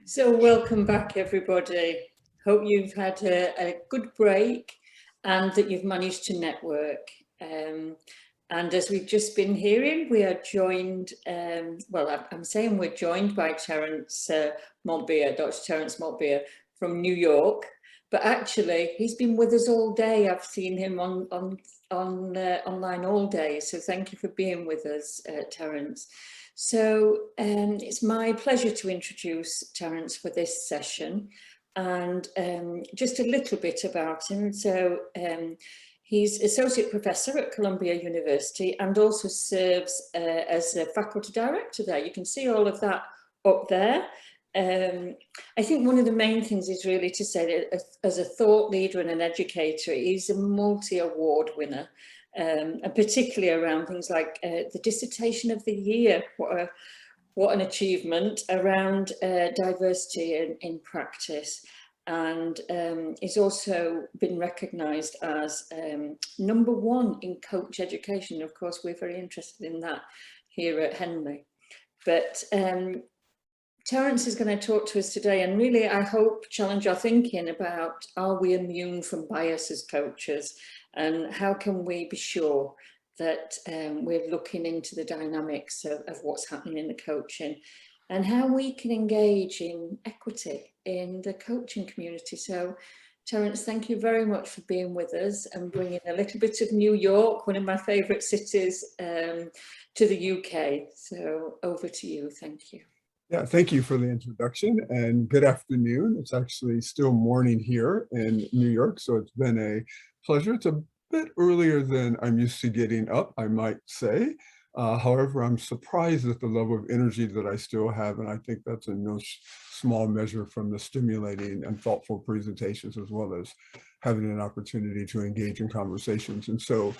So welcome back, everybody. Hope you've had a good break and that you've managed to network. And as we've just been hearing, we are joined, well, I'm saying we're joined by Terence Montbeer, Dr. Terence Montbeer from New York, but actually he's been with us all day. I've seen him online all day. So thank you for being with us, Terence. So it's my pleasure to introduce Terence for this session, and just a little bit about him. So he's Associate Professor at Columbia University and also serves as a faculty director there. You can see all of that up there. I think one of the main things is really to say that as a thought leader and an educator, he's a multi-award winner. And particularly around things like the dissertation of the year, what an achievement around diversity in practice. And he's also been recognised as #1 in coach education. Of course, we're very interested in that here at Henley. But Terence is going to talk to us today and really, I hope, challenge our thinking about, are we immune from bias as coaches? And how can we be sure that we're looking into the dynamics of what's happening in the coaching and how we can engage in equity in the coaching community? So, Terence, thank you very much for being with us and bringing a little bit of New York, one of my favourite cities, to the UK. So over to you. Thank you. Yeah, thank you for the introduction and good afternoon. It's actually still morning here in New York, so it's been a pleasure. It's a bit earlier than I'm used to getting up, I might say. However, I'm surprised at the level of energy that I still have, and I think that's in no small measure from the stimulating and thoughtful presentations, as well as having an opportunity to engage in conversations. And so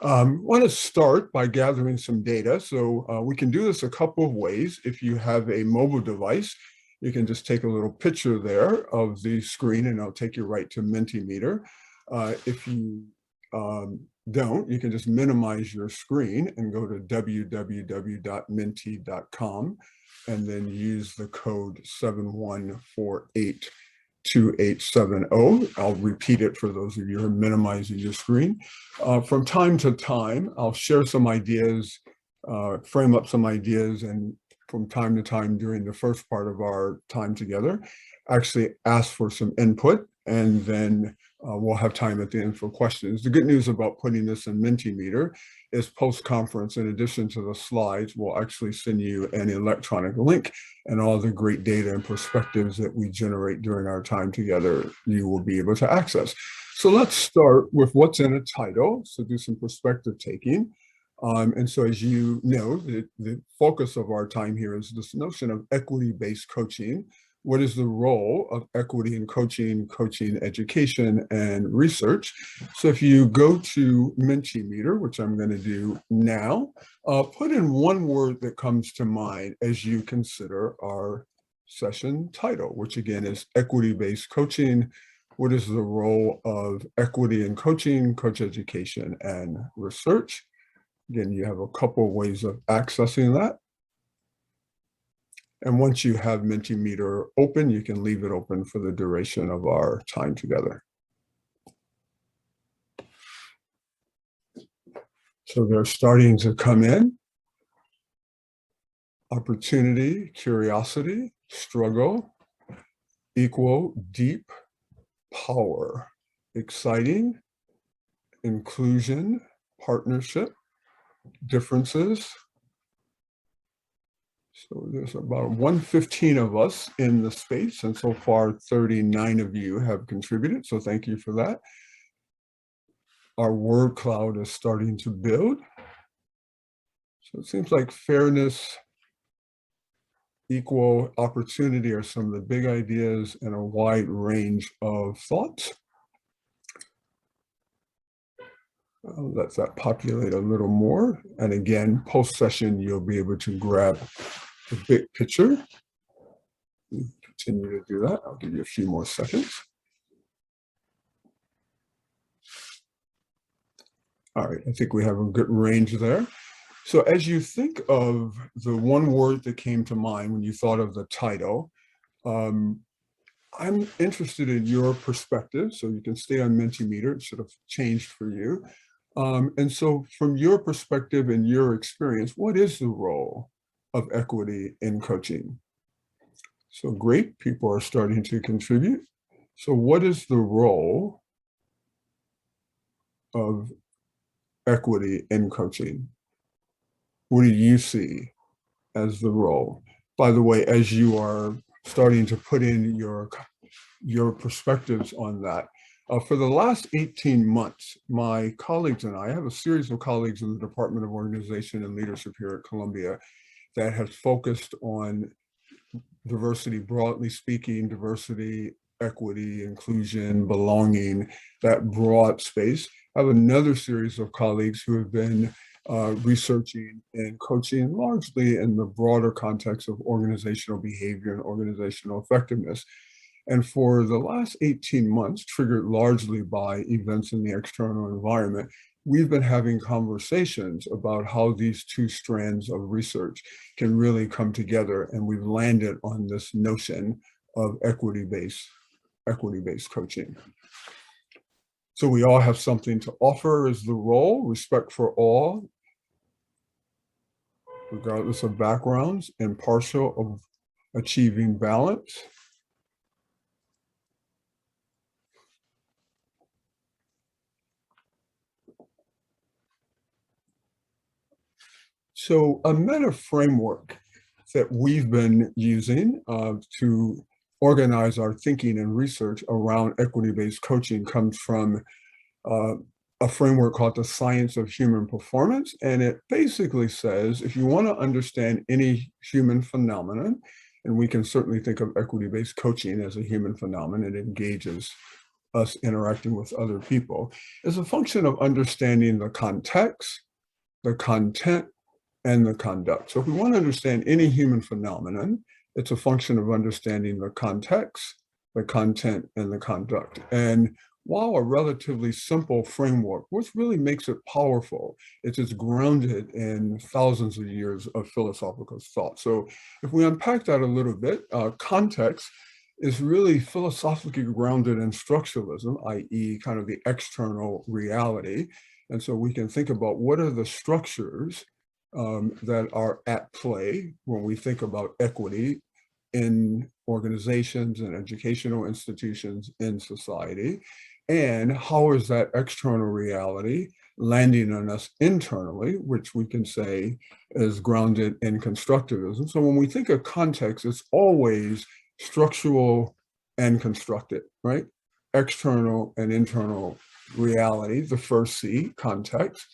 I want to start by gathering some data. So we can do this a couple of ways. If you have a mobile device, you can just take a little picture there of the screen and I'll take you right to Mentimeter. If you don't, you can just minimize your screen and go to www.menti.com and then use the code 71482870. I'll repeat it for those of you who are minimizing your screen. From time to time, I'll share some ideas, frame up some ideas, and from time to time during the first part of our time together, actually ask for some input, and then we'll have time at the end for questions. The good news about putting this in Mentimeter is post-conference, in addition to the slides, we'll actually send you an electronic link, and all the great data and perspectives that we generate during our time together, you will be able to access. So let's start with what's in a title. So do some perspective taking. And so as you know, the focus of our time here is this notion of equity-based coaching. What is the role of equity in coaching, coaching education, and research? So if you go to Mentimeter, which I'm going to do now, put in one word that comes to mind as you consider our session title, which again is equity-based coaching. What is the role of equity in coaching, coach education, and research? Again, you have a couple of ways of accessing that. And once you have Mentimeter open, you can leave it open for the duration of our time together. So they're starting to come in. Opportunity, curiosity, struggle, equal, deep, power, exciting, inclusion, partnership, differences. So there's about 115 of us in the space, and so far 39 of you have contributed, so thank you for that. Our word cloud is starting to build. So it seems like fairness, equal opportunity are some of the big ideas and a wide range of thoughts. I'll let that populate a little more. And again, post-session, you'll be able to grab the big picture. Continue to do that. I'll give you a few more seconds. All right, I think we have a good range there. So as you think of the one word that came to mind when you thought of the title, I'm interested in your perspective, so you can stay on Mentimeter. It should have changed for you. And so from your perspective and your experience, what is the role of equity in coaching? So great, people are starting to contribute. So what is the role of equity in coaching? What do you see as the role? By the way, as you are starting to put in your perspectives on that, for the last 18 months, my colleagues and I have a series of colleagues in the Department of Organization and Leadership here at Columbia that has focused on diversity, broadly speaking, diversity, equity, inclusion, belonging, that broad space. I have another series of colleagues who have been researching and coaching largely in the broader context of organizational behavior and organizational effectiveness. And for the last 18 months, triggered largely by events in the external environment, we've been having conversations about how these two strands of research can really come together. And we've landed on this notion of equity-based coaching. So we all have something to offer is the role, respect for all, regardless of backgrounds, impartial of achieving balance. So a meta framework that we've been using to organize our thinking and research around equity-based coaching comes from a framework called the Science of Human Performance. And it basically says, if you want to understand any human phenomenon, and we can certainly think of equity-based coaching as a human phenomenon, it engages us interacting with other people, is a function of understanding the context, the content, and the conduct. So if we want to understand any human phenomenon, it's a function of understanding the context, the content, and the conduct. And while a relatively simple framework, what really makes it powerful is it's grounded in thousands of years of philosophical thought. So if we unpack that a little bit, context is really philosophically grounded in structuralism, i.e. kind of the external reality. And so we can think about what are the structures that are at play when we think about equity in organizations and educational institutions in society, and how is that external reality landing on us internally, which we can say is grounded in constructivism. So when we think of context, it's always structural and constructed, right? External and internal reality, the first C, context.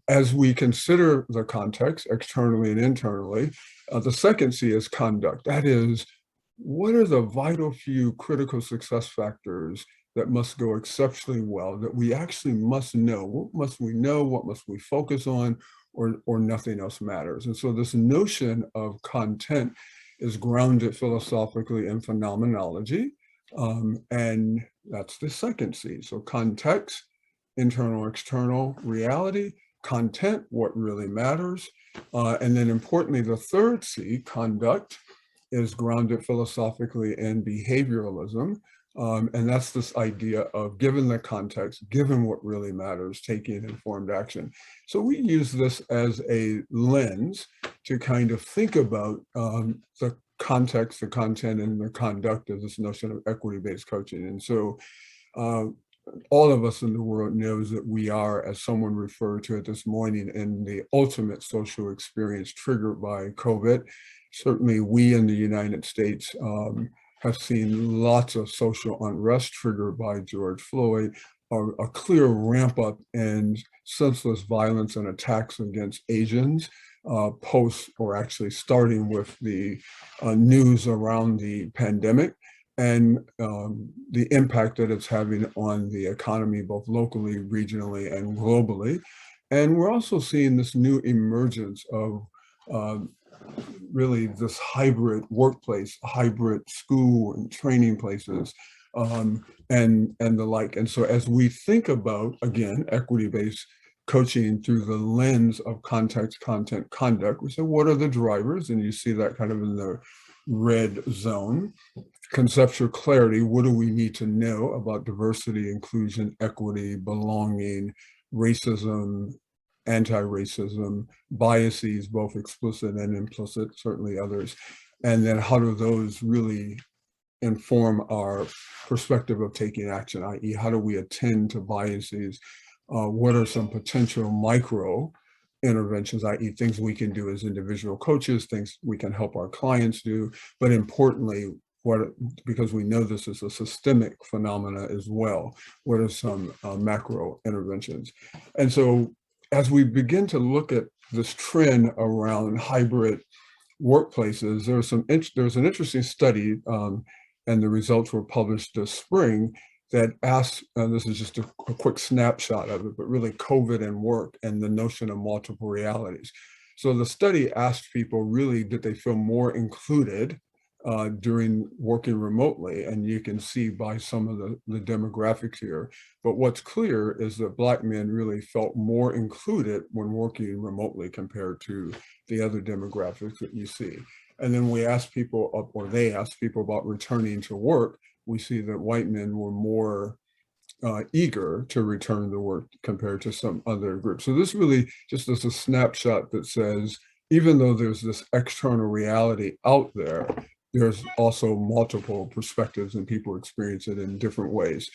As we consider the context externally and internally, the second C is conduct. That is, what are the vital few critical success factors that must go exceptionally well, that we actually must know? What must we know? What must we focus on? Or nothing else matters. And so this notion of content is grounded philosophically in phenomenology. And that's the second C. So context, internal, external reality, content, what really matters. And then importantly, the third C, conduct, is grounded philosophically in behavioralism. And that's this idea of given the context, given what really matters, taking informed action. So we use this as a lens to kind of think about the context, the content, and the conduct of this notion of equity-based coaching. And so all of us in the world knows that we are, as someone referred to it this morning, in the ultimate social experience triggered by COVID. Certainly we in the United States have seen lots of social unrest triggered by George Floyd, a clear ramp up in senseless violence and attacks against Asians, post, or actually starting with the news around the pandemic, and the impact that it's having on the economy, both locally, regionally, and globally. And we're also seeing this new emergence of really this hybrid workplace, hybrid school and training places, and the like. And so as we think about, again, equity-based coaching through the lens of context, content, conduct, we say, what are the drivers? And you see that kind of in the red zone. Conceptual clarity, what do we need to know about diversity, inclusion, equity, belonging, racism, anti-racism, biases, both explicit and implicit, certainly others. And then how do those really inform our perspective of taking action, i.e. how do we attend to biases? What are some potential micro interventions, i.e. things we can do as individual coaches, things we can help our clients do, but importantly, because we know this is a systemic phenomena as well, what are some macro interventions? And so as we begin to look at this trend around hybrid workplaces, there's an interesting study, and the results were published this spring, that asks, this is just a quick snapshot of it, but really COVID and work and the notion of multiple realities. So the study asked people really, did they feel more included during working remotely? And you can see by some of the demographics here. But what's clear is that Black men really felt more included when working remotely compared to the other demographics that you see. And then we asked people, or they asked people about returning to work. We see that white men were more eager to return to work compared to some other groups. So this really just is a snapshot that says, even though there's this external reality out there, there's also multiple perspectives and people experience it in different ways.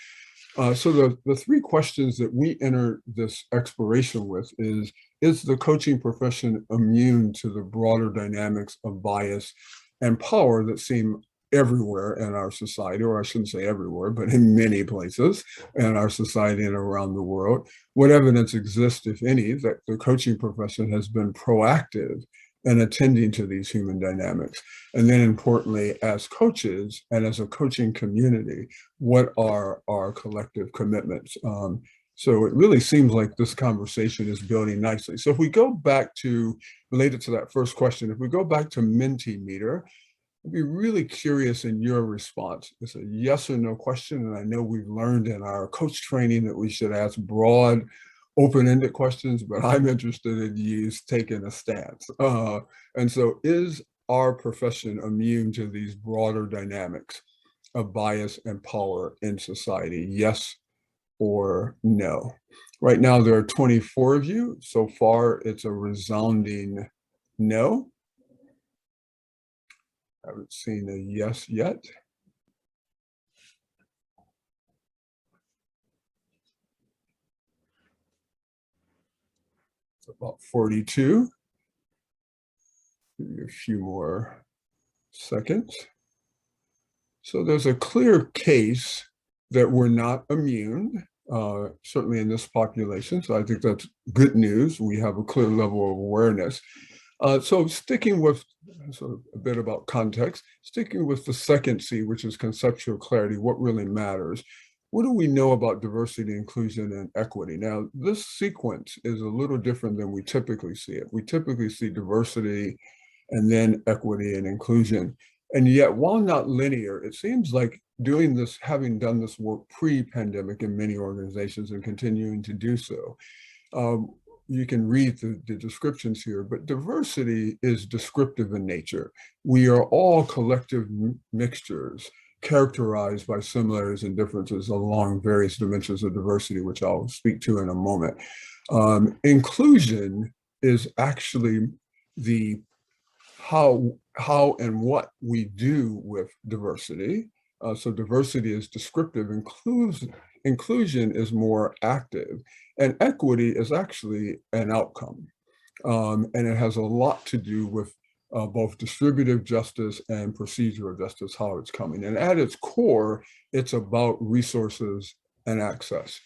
So the three questions that we enter this exploration with is the coaching profession immune to the broader dynamics of bias and power that seem everywhere in our society, or I shouldn't say everywhere, but in many places in our society and around the world? What evidence exists, if any, that the coaching profession has been proactive in attending to these human dynamics? And then importantly, as coaches and as a coaching community, what are our collective commitments? So it really seems like this conversation is building nicely. So if we go back to, related to that first question, if we go back to Mentimeter, I'd be really curious in your response. It's a yes or no question, and I know we've learned in our coach training that we should ask broad, open-ended questions, but I'm interested in you taking a stance. And so is our profession immune to these broader dynamics of bias and power in society? Yes or no? Right now, there are 24 of you. So far, it's a resounding no. I haven't seen a yes yet. It's about 42. Give you a few more seconds. So there's a clear case that we're not immune, certainly in this population. So I think that's good news. We have a clear level of awareness. So sticking with sort of a bit about context, sticking with the second C, which is conceptual clarity, what really matters. What do we know about diversity, inclusion, and equity? Now, this sequence is a little different than we typically see it. We typically see diversity and then equity and inclusion. And yet, while not linear, it seems like doing this, having done this work pre-pandemic in many organizations and continuing to do so, you can read the descriptions here, but diversity is descriptive in nature. We are all collective mixtures characterized by similarities and differences along various dimensions of diversity, which I'll speak to in a moment. Inclusion is actually the how and what we do with diversity. So diversity is descriptive, inclusion is more active, and equity is actually an outcome. And it has a lot to do with both distributive justice and procedural justice, how it's coming. And at its core, it's about resources and access.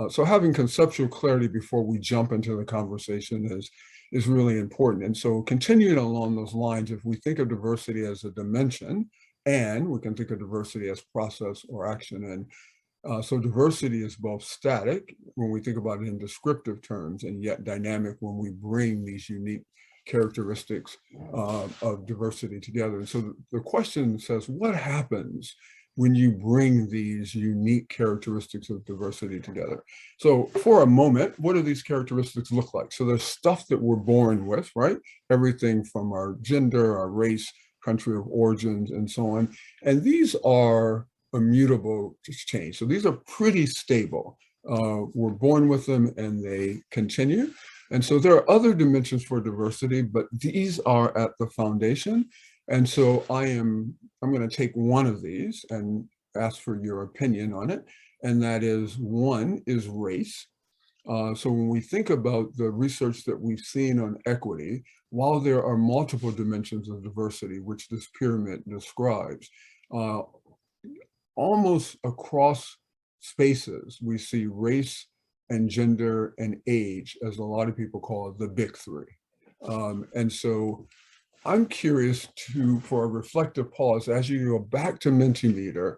So having conceptual clarity before we jump into the conversation is really important. And so continuing along those lines, if we think of diversity as a dimension, and we can think of diversity as process or action. And so diversity is both static when we think about it in descriptive terms, and yet dynamic when we bring these unique characteristics of diversity together. And so the question says, what happens when you bring these unique characteristics of diversity together? So for a moment, what do these characteristics look like? So there's stuff that we're born with, right? Everything from our gender, our race, country of origins, and so on. And these are immutable to change. So these are pretty stable. We're born with them and they continue. And so there are other dimensions for diversity, but these are at the foundation. And so I'm going to take one of these and ask for your opinion on it. And that is, one is race. So when we think about the research that we've seen on equity, while there are multiple dimensions of diversity, which this pyramid describes, almost across spaces, we see race and gender and age, as a lot of people call it, the big three. And so I'm curious for a reflective pause as you go back to Mentimeter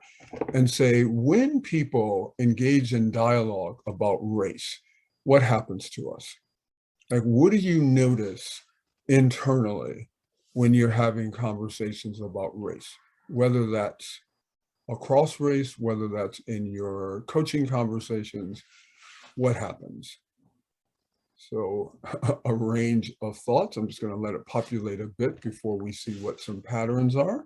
and say, when people engage in dialogue about race, what happens to us? Like, what do you notice internally when you're having conversations about race, whether that's across race, whether that's in your coaching conversations? What happens? So a range of thoughts. I'm just going to let it populate a bit before we see what some patterns are.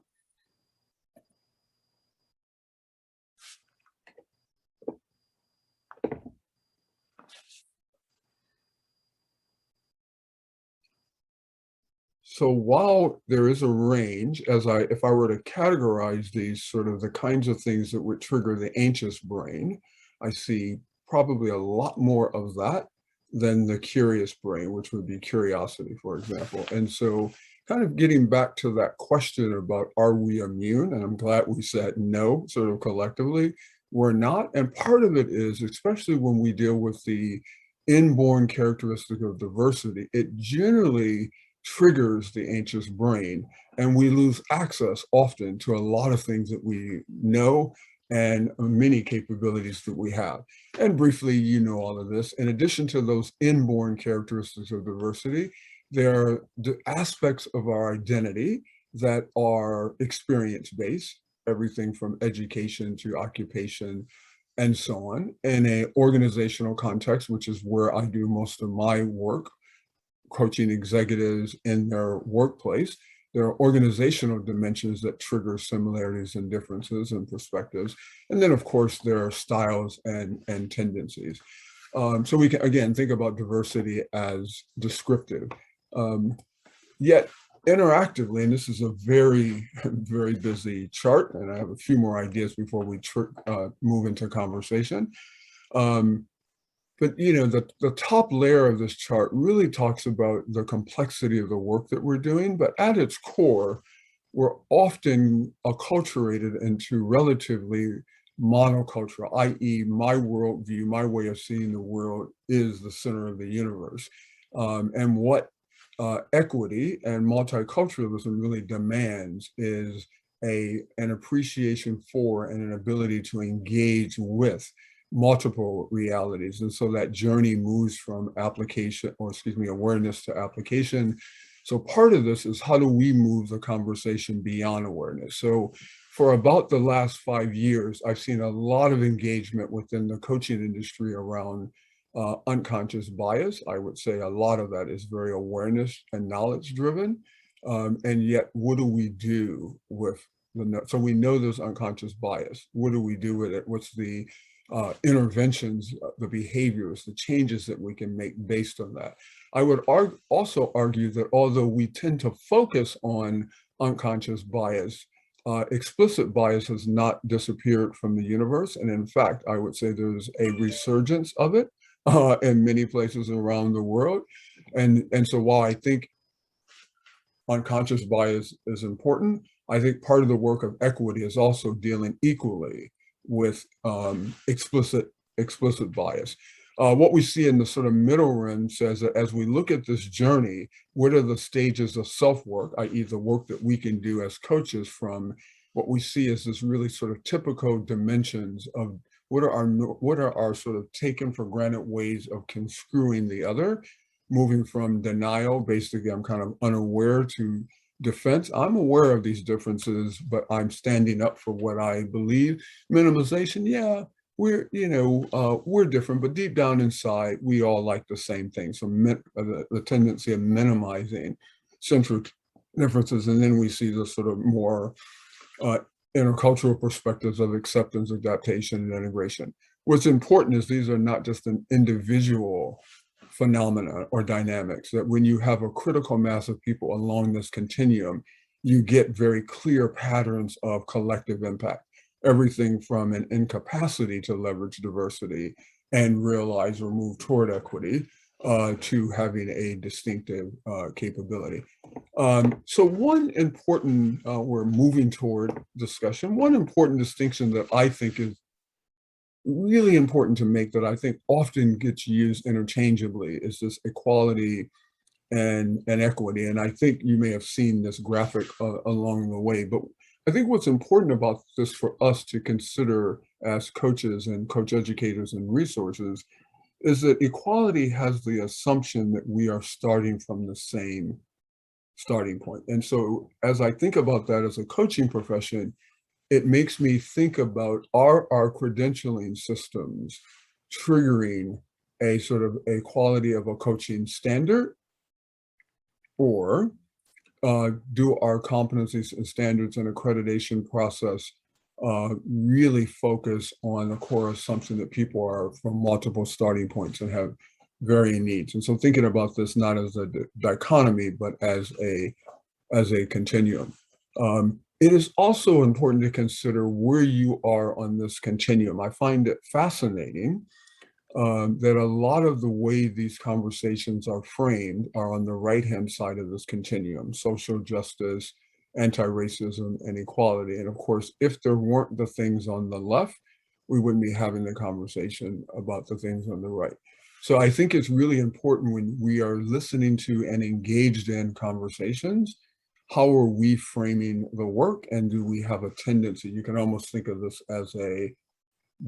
So while there is a range, if I were to categorize these, sort of the kinds of things that would trigger the anxious brain, I see probably a lot more of that than the curious brain, which would be curiosity, for example. And so kind of getting back to that question about, are we immune? And I'm glad we said no, sort of collectively, we're not. And part of it is, especially when we deal with the inborn characteristic of diversity, it generally triggers the anxious brain, and we lose access often to a lot of things that we know and many capabilities that we have. And briefly, you know all of this. In addition to those inborn characteristics of diversity, there are the aspects of our identity that are experience-based, everything from education to occupation and so on. In an organizational context, which is where I do most of my work, coaching executives in their workplace, there are organizational dimensions that trigger similarities and differences and perspectives. And then, of course, there are styles and tendencies. So we can, again, think about diversity as descriptive. Yet interactively, and this is a very, very busy chart, and I have a few more ideas before we move into conversation. But you know, the top layer of this chart really talks about the complexity of the work that we're doing, but at its core, we're often acculturated into relatively monocultural, i.e. my worldview, my way of seeing the world is the center of the universe. And what equity and multiculturalism really demands is an appreciation for and an ability to engage with multiple realities. And so that journey moves from awareness to application. So part of this is, how do we move the conversation beyond awareness? So for about the last 5 years, I've seen a lot of engagement within the coaching industry around unconscious bias. I would say a lot of that is very awareness and knowledge driven. And yet, what do we do with so we know there's unconscious bias. What do we do with it? What's the interventions, the behaviors, the changes that we can make based on that? I would also argue that although we tend to focus on unconscious bias, explicit bias has not disappeared from the universe. And in fact, I would say there's a resurgence of it in many places around the world. And so while I think unconscious bias is important, I think part of the work of equity is also dealing equally with explicit bias. What we see in the sort of middle rim says that as we look at this journey, what are the stages of self-work, i.e. the work that we can do as coaches, from what we see as this really sort of typical dimensions of what are our sort of taken for granted ways of construing the other, moving from denial, basically I'm kind of unaware, to defense. I'm aware of these differences, but I'm standing up for what I believe. Minimization, yeah, we're different, but deep down inside, we all like the same thing. So the tendency of minimizing, central differences. And then we see the sort of more intercultural perspectives of acceptance, adaptation, and integration. What's important is these are not just an individual phenomena or dynamics, that when you have a critical mass of people along this continuum, you get very clear patterns of collective impact. Everything from an incapacity to leverage diversity and realize or move toward equity to having a distinctive capability. So one important, we're moving toward discussion, one important distinction that I think is really important to make, that I think often gets used interchangeably, is this equality and equity. And I think you may have seen this graphic along the way, but I think what's important about this for us to consider as coaches and coach educators and resources is that equality has the assumption that we are starting from the same starting point. And so as I think about that as a coaching profession, it makes me think about, are our credentialing systems triggering a sort of a quality of a coaching standard, or do our competencies and standards and accreditation process really focus on the core assumption that people are from multiple starting points and have varying needs? And so thinking about this not as a dichotomy, but as a continuum. It is also important to consider where you are on this continuum. I find it fascinating that a lot of the way these conversations are framed are on the right-hand side of this continuum: social justice, anti-racism, and equality. And of course, if there weren't the things on the left, we wouldn't be having the conversation about the things on the right. So I think it's really important, when we are listening to and engaged in conversations, how are we framing the work, and do we have a tendency? You can almost think of this as a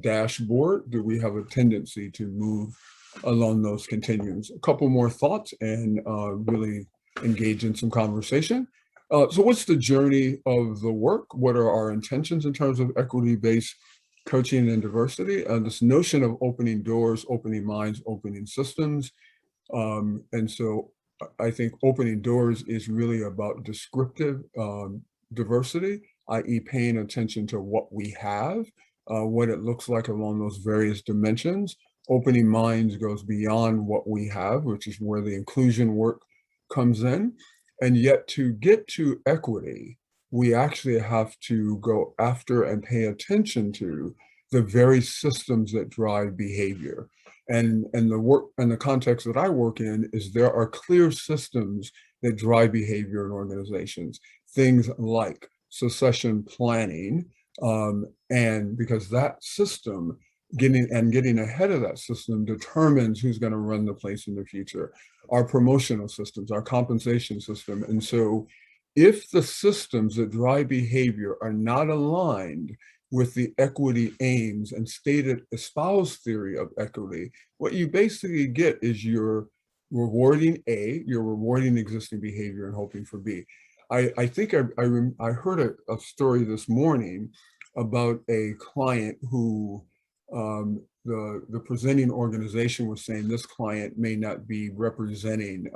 dashboard. Do we have a tendency to move along those continuums? A couple more thoughts and really engage in some conversation. So what's the journey of the work? What are our intentions in terms of equity-based coaching and diversity? This notion of opening doors, opening minds, opening systems. And so I think opening doors is really about descriptive diversity, i.e. paying attention to what we have, what it looks like along those various dimensions. Opening minds goes beyond what we have, which is where the inclusion work comes in. And yet, to get to equity, we actually have to go after and pay attention to the very systems that drive behavior. And the work and the context that I work in is there are clear systems that drive behavior in organizations. Things like succession planning, and because that system, getting ahead of that system determines who's going to run the place in the future. Our promotional systems, our compensation system. And so if the systems that drive behavior are not aligned with the equity aims and stated espoused theory of equity, what you basically get is you're rewarding A, you're rewarding existing behavior and hoping for B. I think I heard a story this morning about a client who the presenting organization was saying this client may not be representing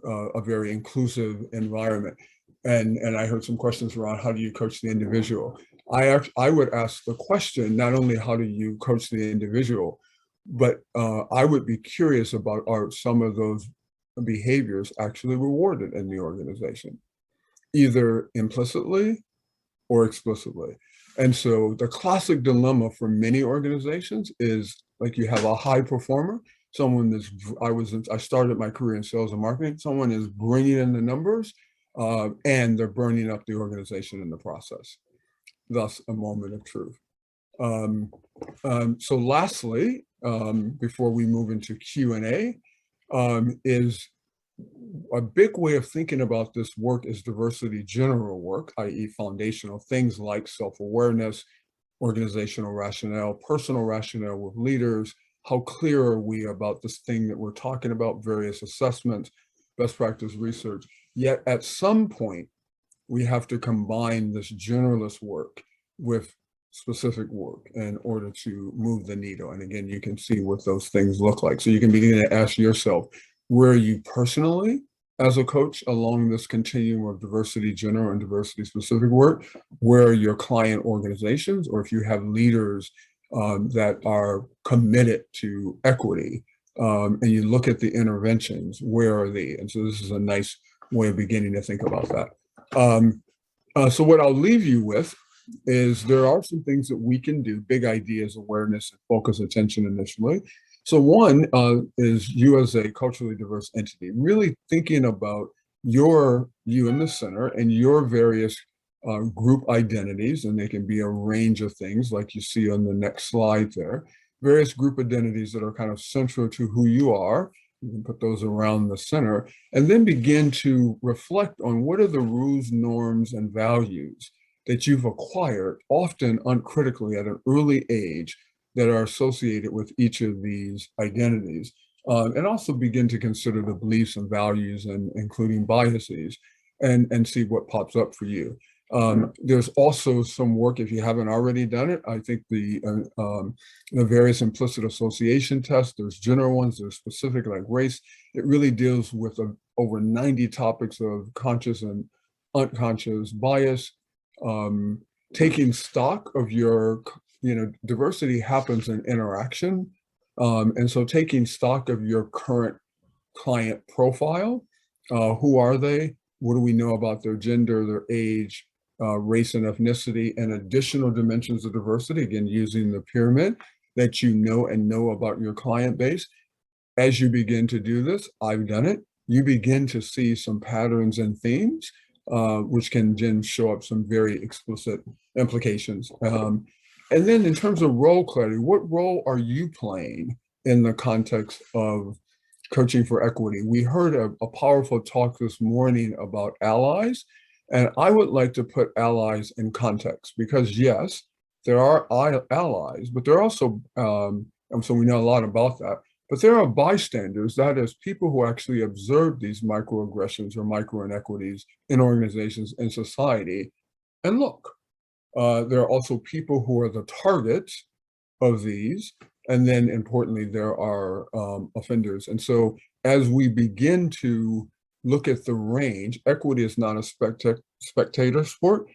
a very inclusive environment. And I heard some questions around, how do you coach the individual? I would ask the question, not only how do you coach the individual, but I would be curious about, are some of those behaviors actually rewarded in the organization, either implicitly or explicitly? And so the classic dilemma for many organizations is, like, you have a high performer, someone that's, I started my career in sales and marketing, someone is bringing in the numbers and they're burning up the organization in the process. Thus, a moment of truth. So lastly, before we move into Q&A, is a big way of thinking about this work is diversity general work, i.e. foundational things like self-awareness, organizational rationale, personal rationale with leaders. How clear are we about this thing that we're talking about, various assessments, best practice research? Yet at some point, we have to combine this generalist work with specific work in order to move the needle. And again, you can see what those things look like. So you can begin to ask yourself, where are you personally as a coach along this continuum of diversity general and diversity specific work, where your client organizations, or if you have leaders that are committed to equity, and you look at the interventions, where are they? And so this is a nice way of beginning to think about that. So what I'll leave you with is there are some things that we can do, big ideas, awareness, and focus attention initially. So one is you as a culturally diverse entity, really thinking about you in the center and your various group identities, and they can be a range of things like you see on the next slide there, various group identities that are kind of central to who you are. You can put those around the center, and then begin to reflect on what are the rules, norms, and values that you've acquired, often uncritically at an early age, that are associated with each of these identities. And also begin to consider the beliefs and values, and including biases, and see what pops up for you. There's also some work, if you haven't already done it, I think the various implicit association tests, there's general ones, there's specific like race. It really deals with over 90 topics of conscious and unconscious bias, taking stock of your, diversity happens in interaction. And so taking stock of your current client profile, who are they? What do we know about their gender, their age, race and ethnicity, and additional dimensions of diversity, again, using the pyramid that you know about your client base. As you begin to do this, I've done it, you begin to see some patterns and themes, which can then show up some very explicit implications. And then in terms of role clarity, what role are you playing in the context of coaching for equity? We heard a powerful talk this morning about allies, and I would like to put allies in context, because yes, there are allies, but there are also, and so we know a lot about that, but there are bystanders, that is, people who actually observe these microaggressions or micro inequities in organizations and society and look. There are also people who are the targets of these, and then importantly, there are offenders. And so as we begin to look at the range, equity is not a spectator sport.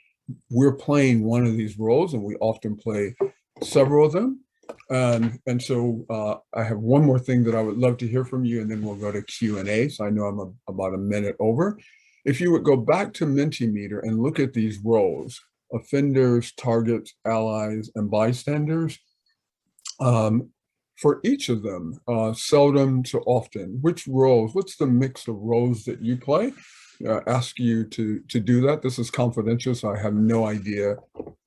We're playing one of these roles, and we often play several of them. And so I have one more thing that I would love to hear from you, and then we'll go to Q&A. So I know I'm about a minute over. If you would go back to Mentimeter and look at these roles, offenders, targets, allies, and bystanders, for each of them, seldom to often, which roles, what's the mix of roles that you play? Ask you to do that. This is confidential, so I have no idea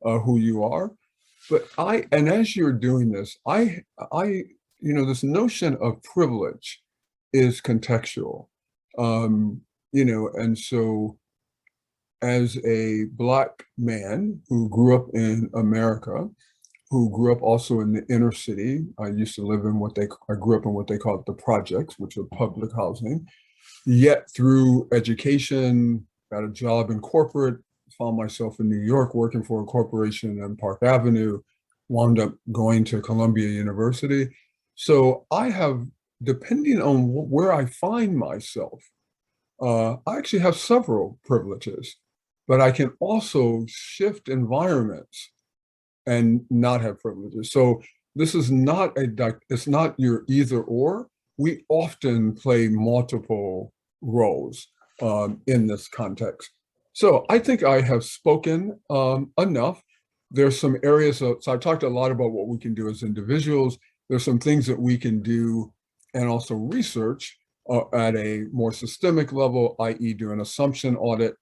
who you are. But and as you're doing this, this notion of privilege is contextual, and so as a Black man who grew up in America, who grew up also in the inner city, I used to live in I grew up in what they call the projects, which are public housing, yet through education, got a job in corporate, found myself in New York working for a corporation on Park Avenue, wound up going to Columbia University. So I have, depending on where I find myself, I actually have several privileges, but I can also shift environments and not have privileges. So this is not it's not your either or. We often play multiple roles in this context. So I think I have spoken enough. There's some areas, so I've talked a lot about what we can do as individuals. There's some things that we can do and also research at a more systemic level, i.e. do an assumption audit.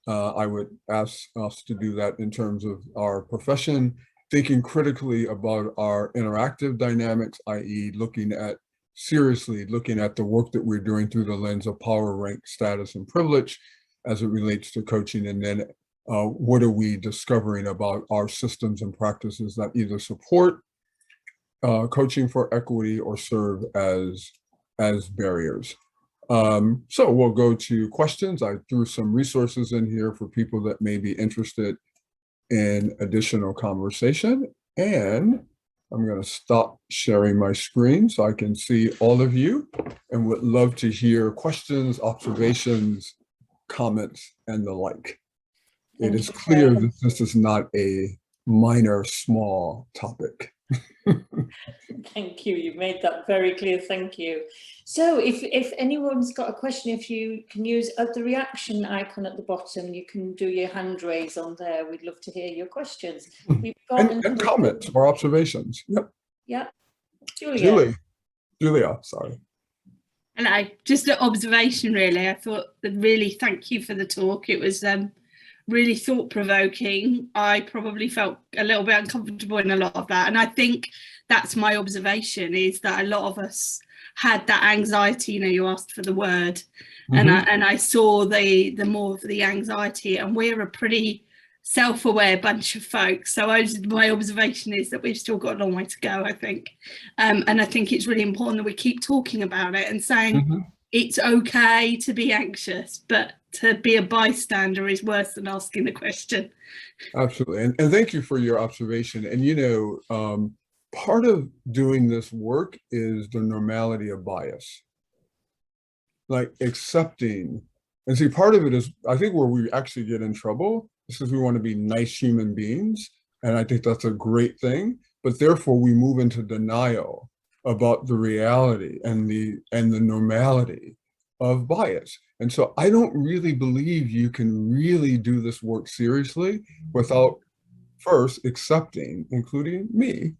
I would ask us to do that in terms of our profession, thinking critically about our interactive dynamics, i.e. seriously looking at the work that we're doing through the lens of power, rank, status, and privilege as it relates to coaching. And then what are we discovering about our systems and practices that either support coaching for equity or serve as barriers. So we'll go to questions. I threw some resources in here for people that may be interested in additional conversation. And I'm going to stop sharing my screen so I can see all of you, and would love to hear questions, observations, comments, and the like. It is clear that this is not a minor, small topic. Thank you. You've made that very clear. Thank you. So if anyone's got a question, if you can use the reaction icon at the bottom, you can do your hand raise on there. We'd love to hear your questions. We've got and comments or observations. Yep. Yeah. Julia, sorry. Hello, just an observation really. I thought really thank you for the talk. It was really thought-provoking. I probably felt a little bit uncomfortable in a lot of that, and I think that's my observation, is that a lot of us had that anxiety. You know, you asked for the word, and I saw the more of the anxiety, and we're a pretty self-aware bunch of folks. So my observation is that we've still got a long way to go, I think, and I think it's really important that we keep talking about it and saying it's okay to be anxious, but to be a bystander is worse than asking the question. Absolutely. And thank you for your observation. And, you know, part of doing this work is the normality of bias, like accepting. And see, part of it is, I think, where we actually get in trouble is because we want to be nice human beings. And I think that's a great thing. But therefore, we move into denial about the reality and the normality of bias. And so I don't really believe you can really do this work seriously without first accepting, including me,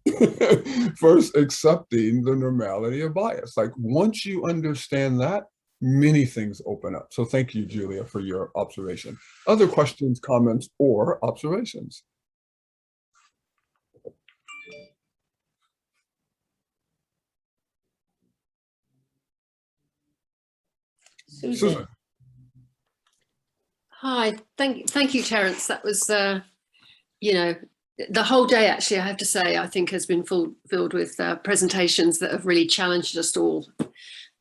first accepting the normality of bias. Like once you understand that, many things open up. So thank you, Julia, for your observation. Other questions, comments, or observations? Susan. Hi, thank you, Terence. That was, you know, the whole day, actually, I have to say, I think has been filled with presentations that have really challenged us all.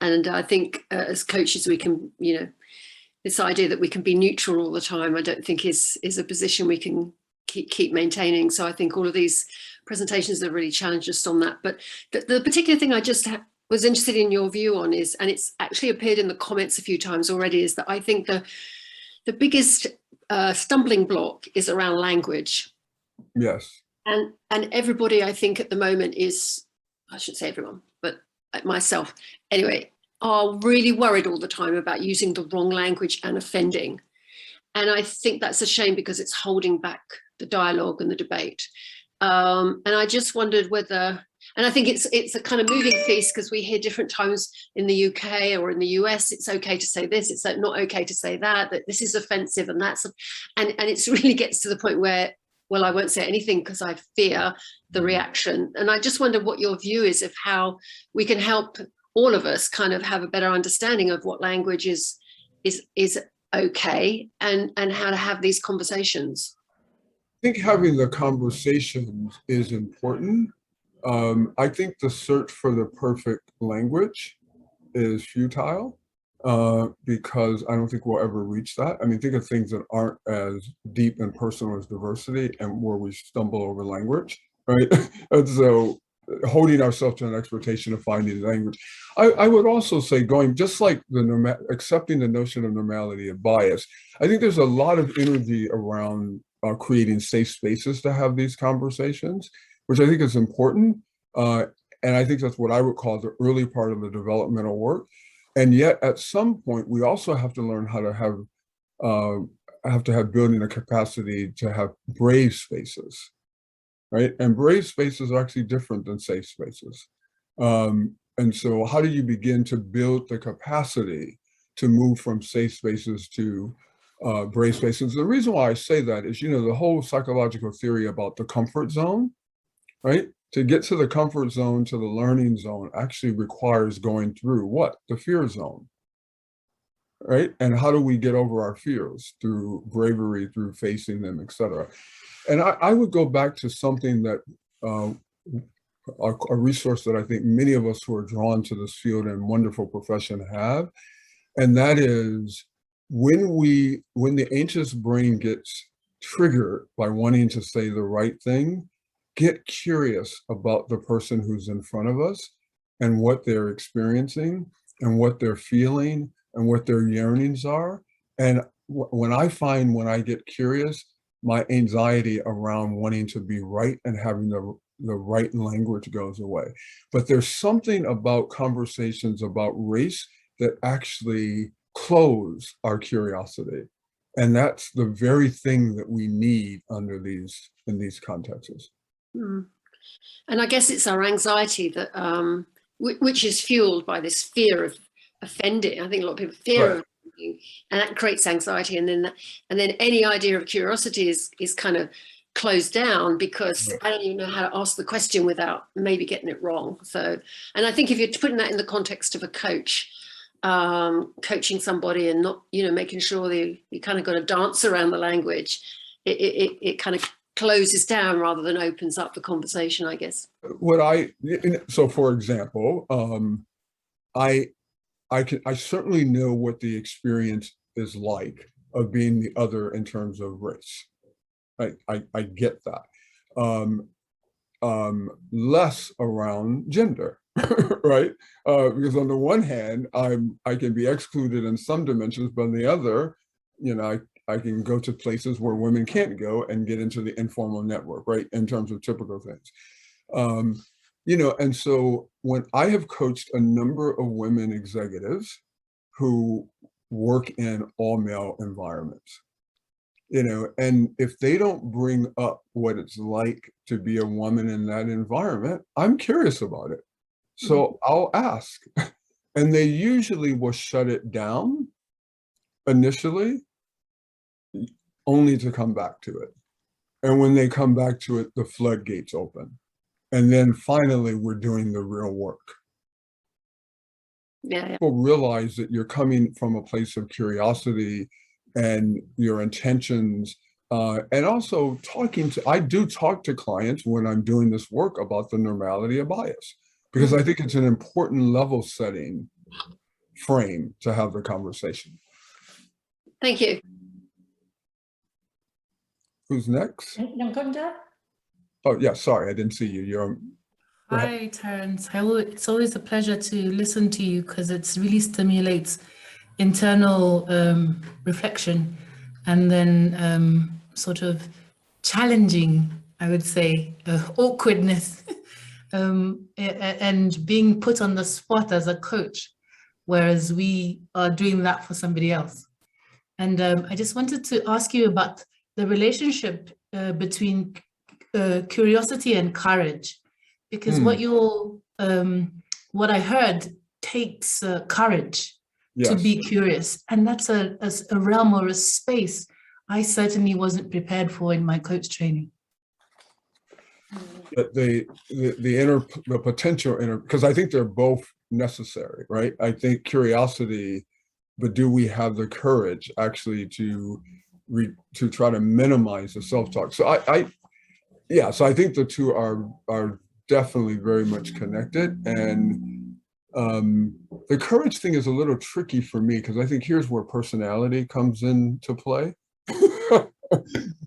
And I think as coaches, we can, you know, this idea that we can be neutral all the time, I don't think is a position we can keep maintaining. So I think all of these presentations have really challenged us on that. But the particular thing I just was interested in your view on is, and it's actually appeared in the comments a few times already, is that I think the biggest stumbling block is around language. Yes. And everybody, I think at the moment is, I shouldn't say everyone, but myself anyway, are really worried all the time about using the wrong language and offending. And I think that's a shame because it's holding back the dialogue and the debate. And I just wondered whether, and I think it's a kind of moving feast because we hear different times in the UK or in the US, it's okay to say this, it's not okay to say that this is offensive and that's, and it really gets to the point where, well, I won't say anything because I fear the reaction. And I just wonder what your view is of how we can help all of us kind of have a better understanding of what language is okay and how to have these conversations. I think having the conversations is important. I think the search for the perfect language is futile because I don't think we'll ever reach that. I mean, think of things that aren't as deep and personal as diversity and where we stumble over language, right? And so holding ourselves to an expectation of finding language. I would also say going, just like accepting the notion of normality of bias, I think there's a lot of energy around creating safe spaces to have these conversations, which I think is important. And I think that's what I would call the early part of the developmental work. And yet at some point, we also have to learn how to have building a capacity to have brave spaces, right? And brave spaces are actually different than safe spaces. And so how do you begin to build the capacity to move from safe spaces to brave spaces? The reason why I say that is, you know, the whole psychological theory about the comfort zone, right? To get to the comfort zone, to the learning zone, actually requires going through what? The fear zone, right? And how do we get over our fears? Through bravery, through facing them, etc. And I would go back to something that, a resource that I think many of us who are drawn to this field and wonderful profession have, and that is when the anxious brain gets triggered by wanting to say the right thing, get curious about the person who's in front of us and what they're experiencing and what they're feeling and what their yearnings are. And when I get curious, my anxiety around wanting to be right and having the right language goes away. But there's something about conversations about race that actually close our curiosity. And that's the very thing that we need in these contexts. Mm. And I guess it's our anxiety that, which is fueled by this fear of offending. I think a lot of people fear of offending, and that creates anxiety. And then any idea of curiosity is kind of closed down because I don't even know how to ask the question without maybe getting it wrong. So, and I think if you're putting that in the context of a coach, coaching somebody and not, making sure you kind of got to dance around the language, it kind of closes down rather than opens up the conversation, I guess. So for example, I certainly know what the experience is like of being the other in terms of race. I get that. Less around gender, right? Because on the one hand, I can be excluded in some dimensions, but on the other, I can go to places where women can't go and get into the informal network, right? In terms of typical things. And so when I have coached a number of women executives who work in all male environments, and if they don't bring up what it's like to be a woman in that environment, I'm curious about it. So I'll ask, and they usually will shut it down initially, only to come back to it. And when they come back to it, the floodgates open. And then finally, we're doing the real work. Yeah. People realize that you're coming from a place of curiosity and your intentions, and also I do talk to clients when I'm doing this work about the normality of bias, because I think it's an important level setting frame to have the conversation. Thank you. Who's next? Nkunda? Oh, yeah, sorry, I didn't see you. Hi, Terence. It's always a pleasure to listen to you because it really stimulates internal reflection and then sort of challenging, I would say, awkwardness and being put on the spot as a coach, whereas we are doing that for somebody else. And I just wanted to ask you about the relationship between curiosity and courage, because what I heard takes courage to be curious, and that's a realm or a space I certainly wasn't prepared for in my coach training. But the potential because I think they're both necessary, right? I think curiosity, but do we have the courage actually to try to minimize the self-talk? So so I think the two are definitely very much connected. And the courage thing is a little tricky for me because I think here's where personality comes into play.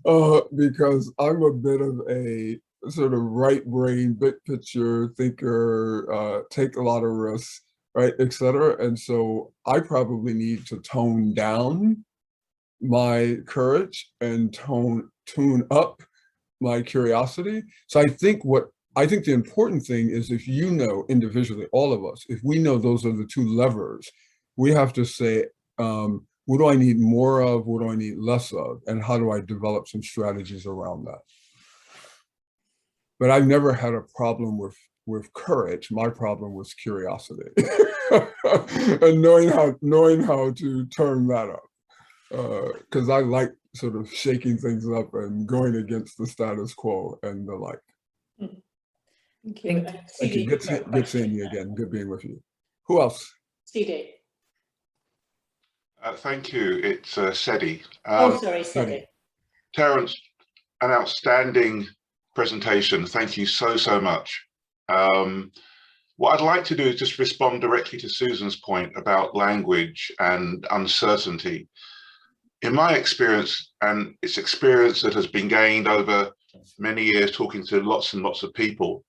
Because I'm a bit of a sort of right brain, big picture thinker, take a lot of risks, right, et cetera. And so I probably need to tone down my courage and tune up my curiosity. So I think the important thing is, if individually, all of us, if we know those are the two levers, we have to say, what do I need more of? What do I need less of? And how do I develop some strategies around that? But I've never had a problem with courage. My problem was curiosity and knowing how to turn that up. Because I like sort of shaking things up and going against the status quo and the like. Thank you. Thank you. Good seeing you again. Good being with you. Who else? CD. Thank you. It's Sedi. Sorry, Sedi. Terence, an outstanding presentation. Thank you so much. What I'd like to do is just respond directly to Susan's point about language and uncertainty. In my experience, and it's experience that has been gained over many years talking to lots and lots of people,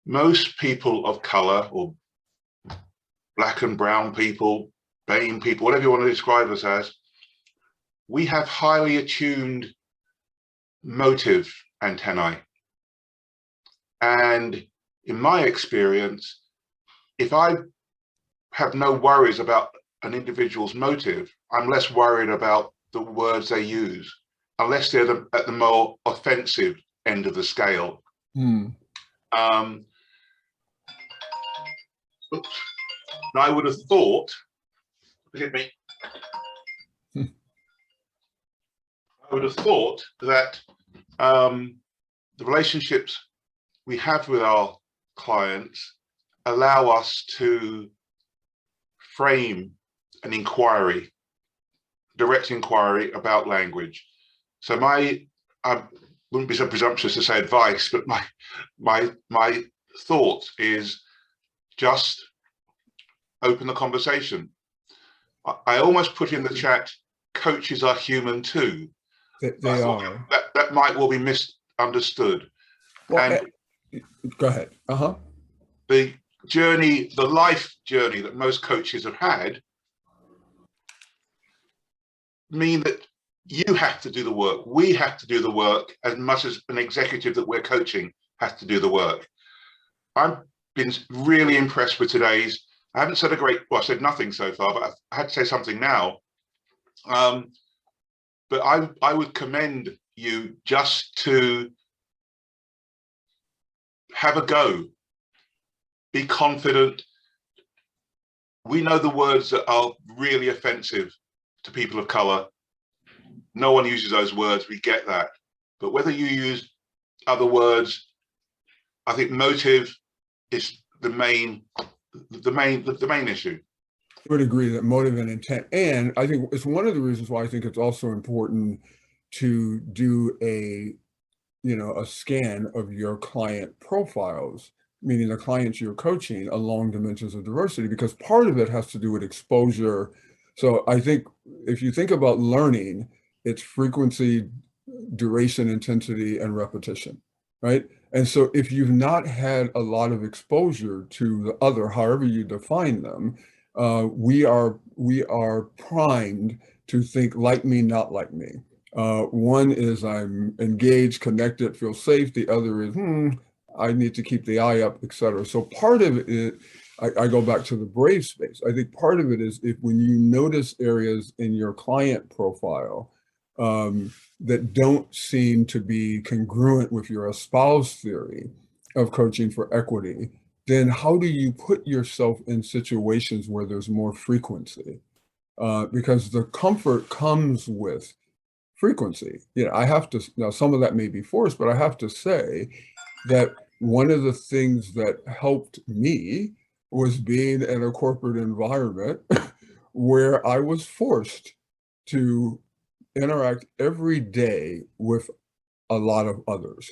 most people of color, or black and brown people, BAME people, whatever you want to describe us as, we have highly attuned motive antennae. And in my experience, if I have no worries about an individual's motive, I'm less worried about the words they use, unless they're at the more offensive end of the scale. Oops. And I would have thought, forgive me, I would have thought that the relationships we have with our clients allow us to frame an inquiry, direct inquiry about language. So I wouldn't be so presumptuous to say advice, but my thought is just open the conversation. I almost put in the chat, coaches are human too. They are. That might well be misunderstood. Well, And go ahead. the journey, the life journey that most coaches have had mean that you have to do the work. We have to do the work as much as an executive that we're coaching has to do the work. I've been really impressed with today's, I haven't said I said nothing so far, but I had to say something now. But I would commend you just to have a go, be confident. We know the words that are really offensive to people of color. No one uses those words, we get that. But whether you use other words, I think motive is the main issue. I would agree that motive and intent, and I think it's one of the reasons why I think it's also important to do a scan of your client profiles, meaning the clients you're coaching along dimensions of diversity, because part of it has to do with exposure. So I think if you think about learning, it's frequency, duration, intensity, and repetition, right? And so if you've not had a lot of exposure to the other, however you define them, we are primed to think like me, not like me. One is I'm engaged, connected, feel safe. The other is, I need to keep the eye up, et cetera. So part of it is, I go back to the brave space. I think part of it is when you notice areas in your client profile that don't seem to be congruent with your espoused theory of coaching for equity, then how do you put yourself in situations where there's more frequency? Because the comfort comes with frequency. I have to, now some of that may be forced, but I have to say that one of the things that helped me was being in a corporate environment where I was forced to interact every day with a lot of others.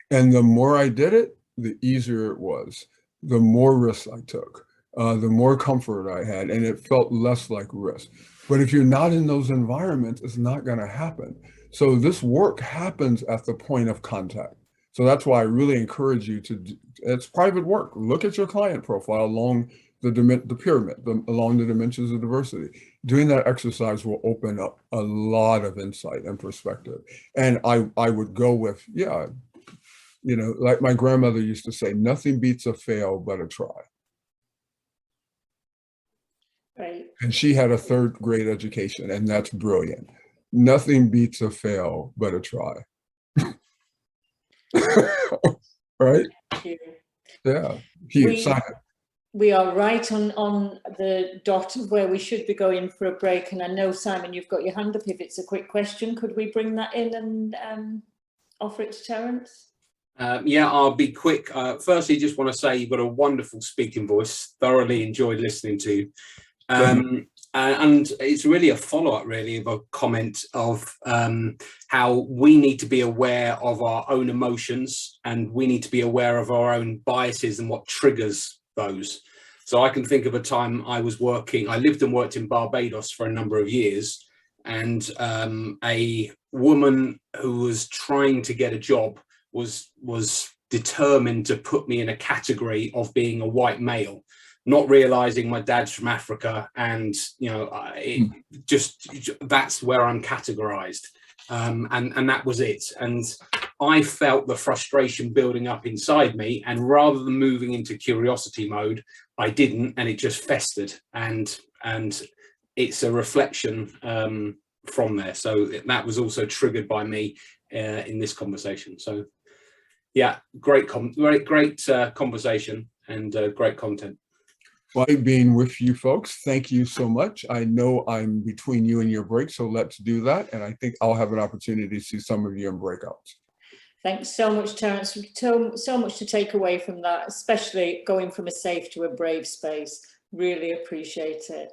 And the more I did it, the easier it was, the more risks I took, the more comfort I had, and it felt less like risk. But if you're not in those environments, it's not going to happen. So this work happens at the point of contact. So that's why I really encourage you to, it's private work. Look at your client profile along the pyramid, along the dimensions of diversity. Doing that exercise will open up a lot of insight and perspective. And I would go with, like my grandmother used to say, nothing beats a fail but a try. Right. And she had a third grade education, and that's brilliant. Nothing beats a fail but a try. Right? Thank you. Yeah. Huge. We are right on the dot of where we should be going for a break. And I know, Simon, you've got your hand up. If it's a quick question, could we bring that in and offer it to Terence? Yeah, I'll be quick. Firstly, just want to say you've got a wonderful speaking voice. Thoroughly enjoyed listening to. And it's really a follow-up, really, of a comment of how we need to be aware of our own emotions, and we need to be aware of our own biases and what triggers those. So I can think of a time I lived and worked in Barbados for a number of years, and a woman who was trying to get a job was determined to put me in a category of being a white male, not realizing my dad's from Africa, and you know, that's where I'm categorized, and that was it. And I felt the frustration building up inside me, and rather than moving into curiosity mode, I didn't, and it just festered, and it's a reflection from there. So that was also triggered by me in this conversation. So yeah, great conversation and great content. Like being with you folks. Thank you so much. I know I'm between you and your break, so let's do that. And I think I'll have an opportunity to see some of you in breakouts. Thanks so much, Terence. So much to take away from that, especially going from a safe to a brave space. Really appreciate it.